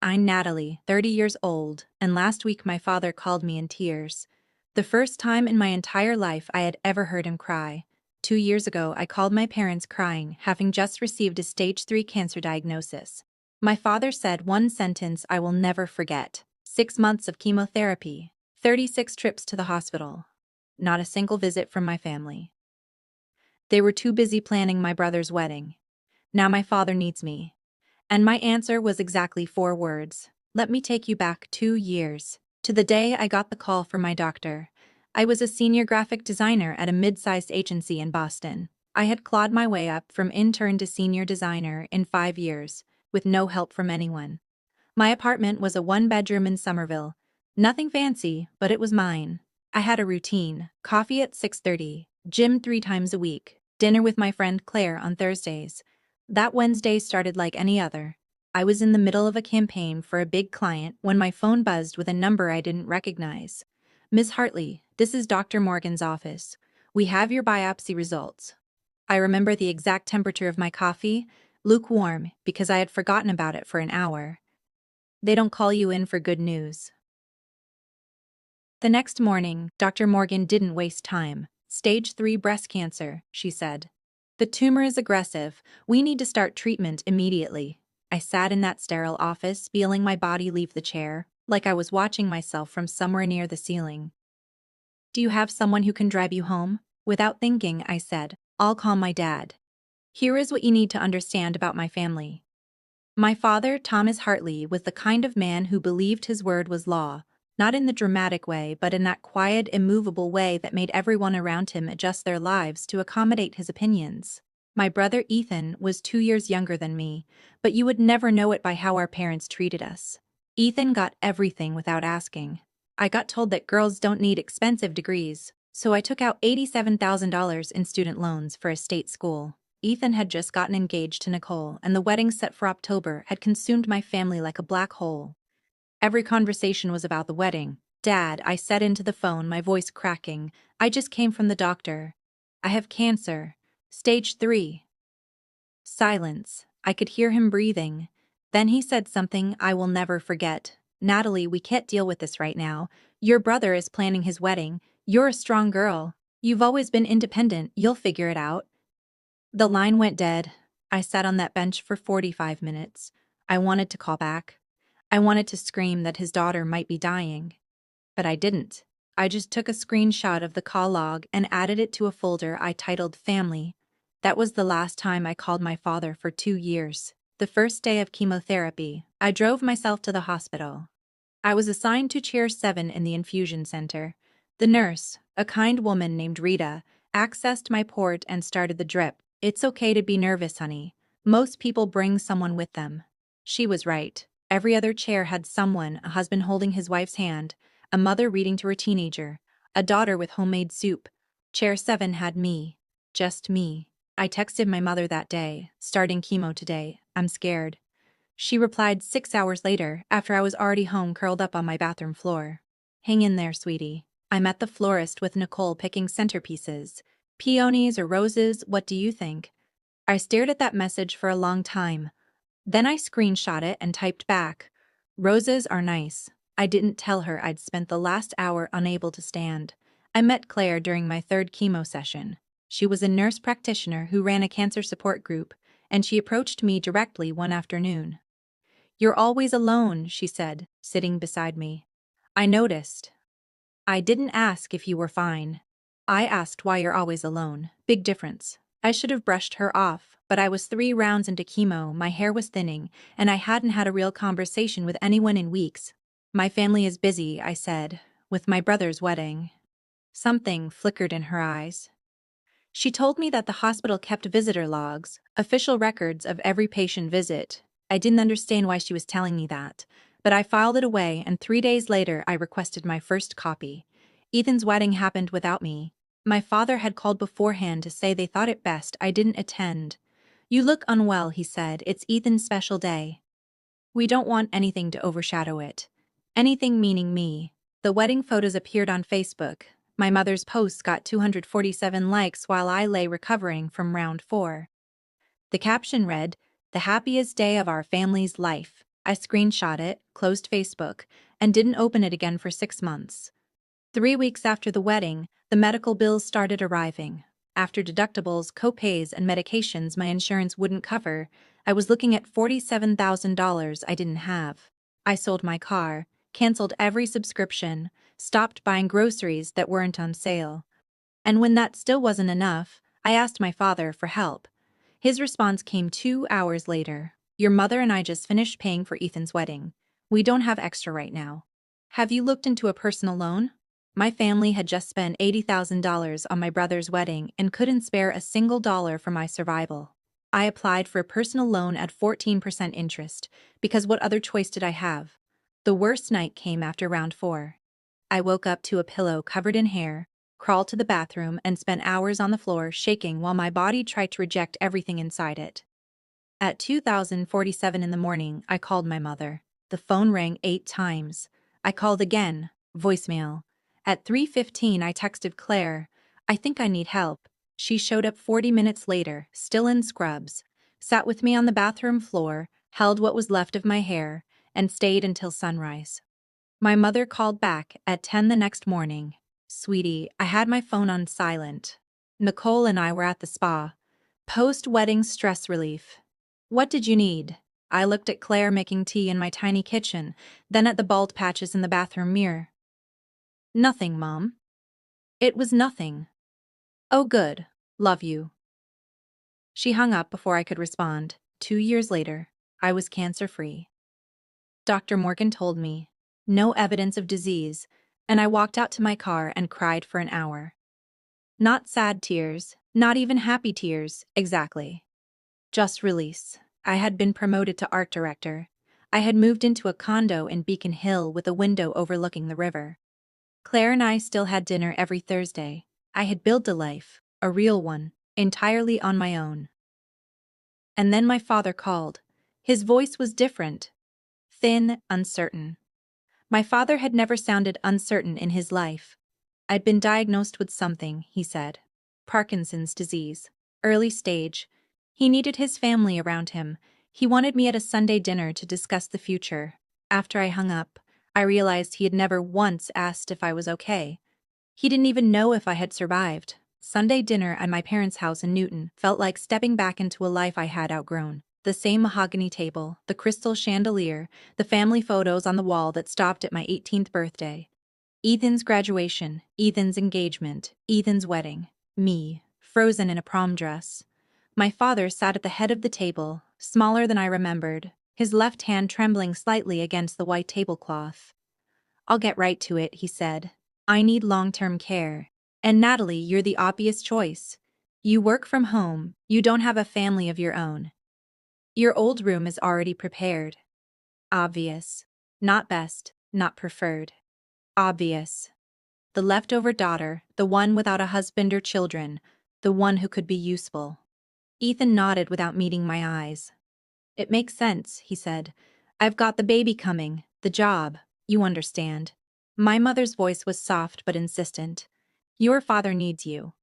I'm Natalie, 30 years old, and last week my father called me in tears. The first time in my entire life I had ever heard him cry. 2 years ago, I called my parents crying, having just received a stage 3 cancer diagnosis. My father said one sentence I will never forget: 6 months of chemotherapy, 36 trips to the hospital. Not a single visit from my family. They were too busy planning my brother's wedding. Now my father needs me. And my answer was exactly 4 words. Let me take you back 2 years, to the day I got the call from my doctor. I was a senior graphic designer at a mid-sized agency in Boston. I had clawed my way up from intern to senior designer in 5 years, with no help from anyone. My apartment was a one-bedroom in Somerville. Nothing fancy, but it was mine. I had a routine: coffee at 6:30, gym 3 times a week, dinner with my friend Claire on Thursdays. That Wednesday started like any other. I was in the middle of a campaign for a big client when my phone buzzed with a number I didn't recognize. "Miss Hartley, this is Dr. Morgan's office. We have your biopsy results." I remember the exact temperature of my coffee: lukewarm, because I had forgotten about it for an hour. They don't call you in for good news. The next morning, Dr. Morgan didn't waste time. "Stage 3 breast cancer," she said. "The tumor is aggressive. We need to start treatment immediately." I sat in that sterile office, feeling my body leave the chair, like I was watching myself from somewhere near the ceiling. "Do you have someone who can drive you home?" Without thinking, I said, "I'll call my dad." Here is what you need to understand about my family. My father, Thomas Hartley, was the kind of man who believed his word was law, not in the dramatic way, but in that quiet, immovable way that made everyone around him adjust their lives to accommodate his opinions. My brother Ethan was 2 years younger than me, but you would never know it by how our parents treated us. Ethan got everything without asking. I got told that girls don't need expensive degrees, so I took out $87,000 in student loans for a state school. Ethan had just gotten engaged to Nicole, and the wedding set for October had consumed my family like a black hole. Every conversation was about the wedding. "Dad," I said into the phone, my voice cracking, "I just came from the doctor. I have cancer. Stage 3. Silence. I could hear him breathing. Then he said something I will never forget. "Natalie, we can't deal with this right now. Your brother is planning his wedding. You're a strong girl. You've always been independent. You'll figure it out." The line went dead. I sat on that bench for 45 minutes. I wanted to call back. I wanted to scream that his daughter might be dying. But I didn't. I just took a screenshot of the call log and added it to a folder I titled Family. That was the last time I called my father for 2 years. The first day of chemotherapy, I drove myself to the hospital. I was assigned to chair 7 in the infusion center. The nurse, a kind woman named Rita, accessed my port and started the drip. "It's okay to be nervous, honey. Most people bring someone with them." She was right. Every other chair had someone: a husband holding his wife's hand, a mother reading to her teenager, a daughter with homemade soup. Chair 7 had me. Just me. I texted my mother that day: "Starting chemo today. I'm scared." She replied 6 hours later, after I was already home curled up on my bathroom floor: "Hang in there, sweetie. I'm at the florist with Nicole picking centerpieces. Peonies or roses, what do you think?" I stared at that message for a long time. Then I screenshot it and typed back, "Roses are nice." I didn't tell her I'd spent the last hour unable to stand. I met Claire during my 3rd chemo session. She was a nurse practitioner who ran a cancer support group, and she approached me directly one afternoon. "You're always alone," she said, sitting beside me. I noticed. "I didn't ask if you were fine. I asked why you're always alone. Big difference." I should have brushed her off, but I was 3 rounds into chemo, my hair was thinning, and I hadn't had a real conversation with anyone in weeks. "My family is busy," I said, "with my brother's wedding." Something flickered in her eyes. She told me that the hospital kept visitor logs, official records of every patient visit. I didn't understand why she was telling me that, but I filed it away, and 3 days later I requested my first copy. Ethan's wedding happened without me. My father had called beforehand to say they thought it best I didn't attend. "You look unwell," he said. "It's Ethan's special day. We don't want anything to overshadow it." Anything meaning me. The wedding photos appeared on Facebook. My mother's posts got 247 likes while I lay recovering from round 4. The caption read, "The happiest day of our family's life." I screenshot it, closed Facebook, and didn't open it again for 6 months. 3 weeks after the wedding, the medical bills started arriving. After deductibles, co-pays, and medications my insurance wouldn't cover, I was looking at $47,000 I didn't have. I sold my car, canceled every subscription, stopped buying groceries that weren't on sale. And when that still wasn't enough, I asked my father for help. His response came 2 hours later. Your mother and I just finished paying for Ethan's wedding. We don't have extra right now. Have you looked into a personal loan? My family had just spent $80,000 on my brother's wedding and couldn't spare a single dollar for my survival. I applied for a personal loan at 14% interest, because what other choice did I have? The worst night came after round 4. I woke up to a pillow covered in hair, crawled to the bathroom, and spent hours on the floor shaking while my body tried to reject everything inside it. At 2047 in the morning, I called my mother. The phone rang 8 times. I called again. Voicemail. At 3:15, I texted Claire, I think I need help. She showed up 40 minutes later, still in scrubs, sat with me on the bathroom floor, held what was left of my hair, and stayed until sunrise. My mother called back at 10 the next morning. Sweetie, I had my phone on silent. Nicole and I were at the spa. Post-wedding stress relief. What did you need? I looked at Claire making tea in my tiny kitchen, then at the bald patches in the bathroom mirror. Nothing, Mom. It was nothing. Oh good. Love you. She hung up before I could respond. 2 years later, I was cancer-free. Dr. Morgan told me, no evidence of disease, and I walked out to my car and cried for an hour. Not sad tears, not even happy tears, exactly. Just release. I had been promoted to art director. I had moved into a condo in Beacon Hill with a window overlooking the river. Claire and I still had dinner every Thursday. I had built a life, a real one, entirely on my own. And then my father called. His voice was different. Thin, uncertain. My father had never sounded uncertain in his life. I'd been diagnosed with something, he said. Parkinson's disease. Early stage. He needed his family around him. He wanted me at a Sunday dinner to discuss the future. After I hung up, I realized he had never once asked if I was okay. He didn't even know if I had survived. Sunday dinner at my parents' house in Newton felt like stepping back into a life I had outgrown. The same mahogany table, the crystal chandelier, the family photos on the wall that stopped at my 18th birthday. Ethan's graduation, Ethan's engagement, Ethan's wedding. Me, frozen in a prom dress. My father sat at the head of the table, smaller than I remembered, his left hand trembling slightly against the white tablecloth. I'll get right to it, he said. I need long-term care. And Natalie, you're the obvious choice. You work from home, you don't have a family of your own. Your old room is already prepared. Obvious. Not best, not preferred. Obvious. The leftover daughter, the one without a husband or children, the one who could be useful. Ethan nodded without meeting my eyes. It makes sense, he said. I've got the baby coming, the job, you understand. My mother's voice was soft but insistent. Your father needs you.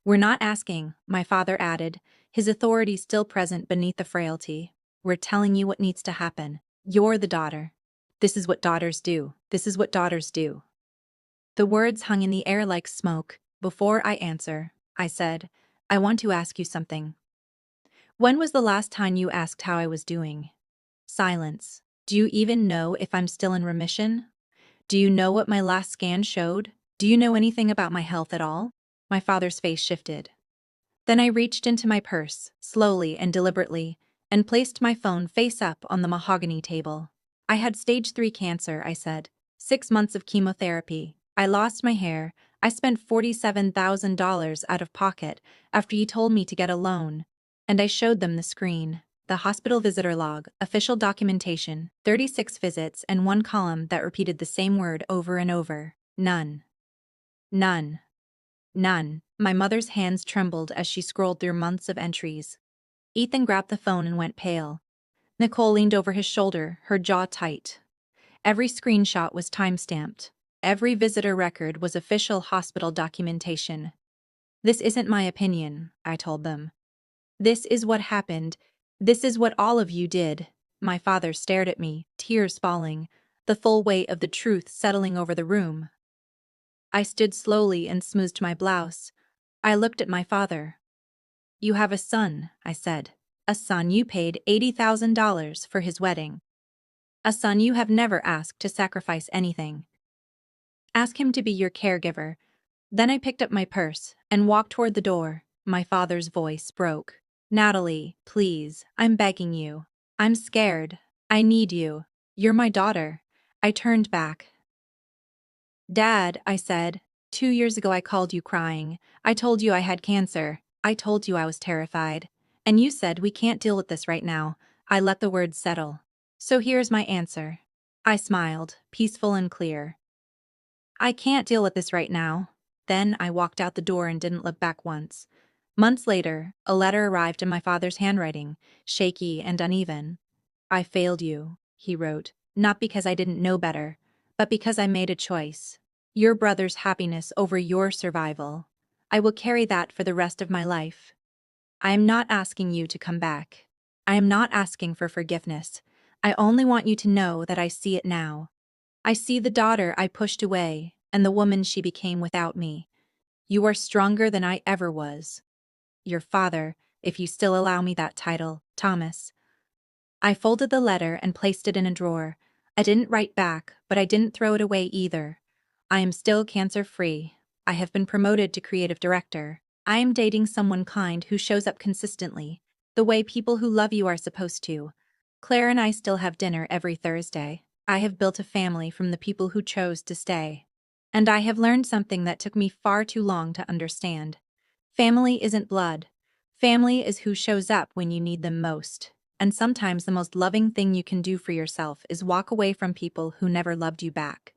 We're not asking, my father added, his authority still present beneath the frailty. We're telling you what needs to happen. You're the daughter. This is what daughters do. This is what daughters do. The words hung in the air like smoke. Before I answer, I said, I want to ask you something. When was the last time you asked how I was doing? Silence. Do you even know if I'm still in remission? Do you know what my last scan showed? Do you know anything about my health at all? My father's face shifted. Then I reached into my purse, slowly and deliberately, and placed my phone face up on the mahogany table. I had stage 3 cancer, I said. 6 months of chemotherapy. I lost my hair. I spent $47,000 out of pocket after you told me to get a loan. And I showed them the screen. The hospital visitor log, official documentation, 36 visits, and one column that repeated the same word over and over. None. None. None. My mother's hands trembled as she scrolled through months of entries. Ethan grabbed the phone and went pale. Nicole leaned over his shoulder, her jaw tight. Every screenshot was time-stamped. Every visitor record was official hospital documentation. This isn't my opinion, I told them. This is what happened. This is what all of you did. My father stared at me, tears falling, the full weight of the truth settling over the room. I stood slowly and smoothed my blouse. I looked at my father. "You have a son," I said. "A son you paid $80,000 for his wedding. A son you have never asked to sacrifice anything. Ask him to be your caregiver." Then I picked up my purse and walked toward the door. My father's voice broke. "Natalie, please, I'm begging you. I'm scared. I need you. You're my daughter." I turned back. "Dad," I said, "2 years ago I called you crying. I told you I had cancer. I told you I was terrified. And you said we can't deal with this right now." I let the words settle. "So here's my answer." I smiled, peaceful and clear. "I can't deal with this right now." Then I walked out the door and didn't look back once. Months later, a letter arrived in my father's handwriting, shaky and uneven. "I failed you," he wrote, "not because I didn't know better, but because I made a choice. Your brother's happiness over your survival. I will carry that for the rest of my life. I am not asking you to come back. I am not asking for forgiveness. I only want you to know that I see it now. I see the daughter I pushed away and the woman she became without me. You are stronger than I ever was. Your father, if you still allow me that title, Thomas." I folded the letter and placed it in a drawer. I didn't write back, but I didn't throw it away either. I am still cancer-free. I have been promoted to creative director. I am dating someone kind who shows up consistently, the way people who love you are supposed to. Claire and I still have dinner every Thursday. I have built a family from the people who chose to stay. And I have learned something that took me far too long to understand. Family isn't blood. Family is who shows up when you need them most. And sometimes the most loving thing you can do for yourself is walk away from people who never loved you back.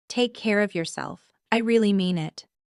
Take care of yourself. I really mean it.